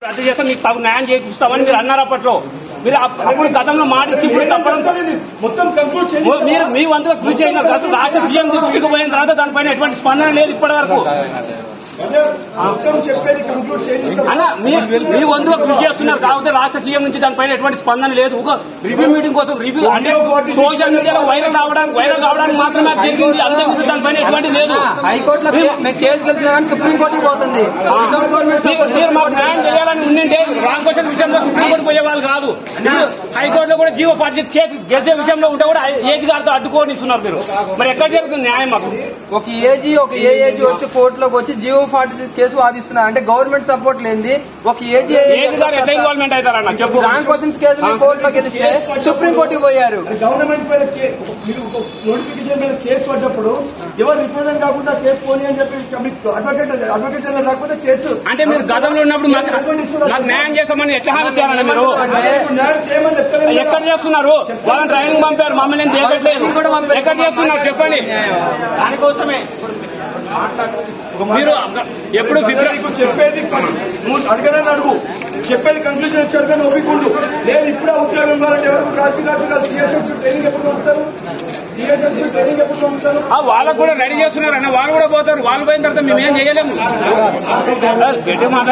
రద్దు చేస్తే మీకు తగు న్యాయం చేయిస్తామని మీరు అన్నారు. అప్పట్లో మీరు అప్పుడు గతంలో మాటిచ్చి ఇప్పుడు తప్పడం మొత్తం కంక్లూడ్ మీరు మీ వంతుగా కృషి చేసిన రాష్ట్ర సీఎం దృష్టికి పోయిన తర్వాత దానిపైన ఎటువంటి స్పందన లేదు ఇప్పటి వరకు. చెప్పేది కంక్లూడ్ అలా మీ వంతుగా కృషి చేస్తున్నారు కాకపోతే రాష్ట్ర సీఎం నుంచి దానిపైన ఎటువంటి స్పందన లేదు. ఒక రివ్యూ మీటింగ్ కోసం రివ్యూ అంటే సోషల్ మీడియాలో వైరల్ కావడానికి మాత్రమే జరిగింది. అంతకుముందు దానిపైన ఎటువంటి లేదు. హైకోర్టులో కేసు గెలిచిన కానీ సుప్రీంకోర్టుకి పోతుంది. మీరు మాకు న్యాయం చేయాలని ఉండింటే రాంగ్ క్వశ్చన్ విషయంలో సుప్రీంకోర్టు పోయే వాళ్ళు కాదు. హైకోర్టులో కూడా జీవో 40 కేసు గెలిచే విషయంలో ఉంటే కూడా ఏజ్ గారితో అడ్డుకోనిస్తున్నారు మీరు. మరి ఎక్కడ జరుగుతుంది న్యాయం? మాకు ఒక ఏజ్ వచ్చి కోర్టులోకి వచ్చి జీవో 40 కేసు వాదిస్తున్నారు అంటే గవర్నమెంట్ సపోర్ట్ లేనిది ఒక ఏజ్ గారు ఎట్లా ఇన్వాల్వ్మెంట్ అవుతారన్న చెప్పు. రాంగ్ క్వశ్చన్స్ కేసు కోర్టులో గెలిస్తే సుప్రీంకోర్టుకి పోయారు. గవర్నమెంట్ పైన నోటిఫికేషన్ మీద కేసు పడ్డప్పుడు ఎవరు రిప్రజెంట్ కాకుండా కేసు పోనీ అని చెప్పి అడ్వకేట్ రాకపోతే కేసు అంటే మీరు గతంలో ఉన్నప్పుడు నాకు న్యాయం చేస్తామని ఎట్లా హామీ ఇచ్చారన్న మీరు? న్యాయం చేయమని చెప్తారు. ఎక్కడ చేస్తున్నారు? వాళ్ళని ట్రైనింగ్ పంపారు, మమ్మల్ని దేకట్లేదు. ఎక్కడ చేస్తున్నారు చెప్పండి. దానికోసమే మీరు ఎప్పుడు చెప్పేది అడగనని అడుగు, చెప్పేది కంక్లూజన్ వచ్చారు కానీ ఒప్పుకుండు లేదు. ఇప్పుడే ఉద్యోగం కావాలంటే ఎవరు రాజకీయ టీఎస్ఎస్ ట్రైనింగ్ ఎప్పుడు పంపుతారు? టీఎస్ఎస్ ట్రైనింగ్ ఎప్పుడు పంపుతారు? వాళ్ళకు కూడా రెడీ చేస్తున్నారు అన్న. వాళ్ళు కూడా పోతారు. వాళ్ళు పోయిన తర్వాత మేమేం చేయలేము. గట్టి మాట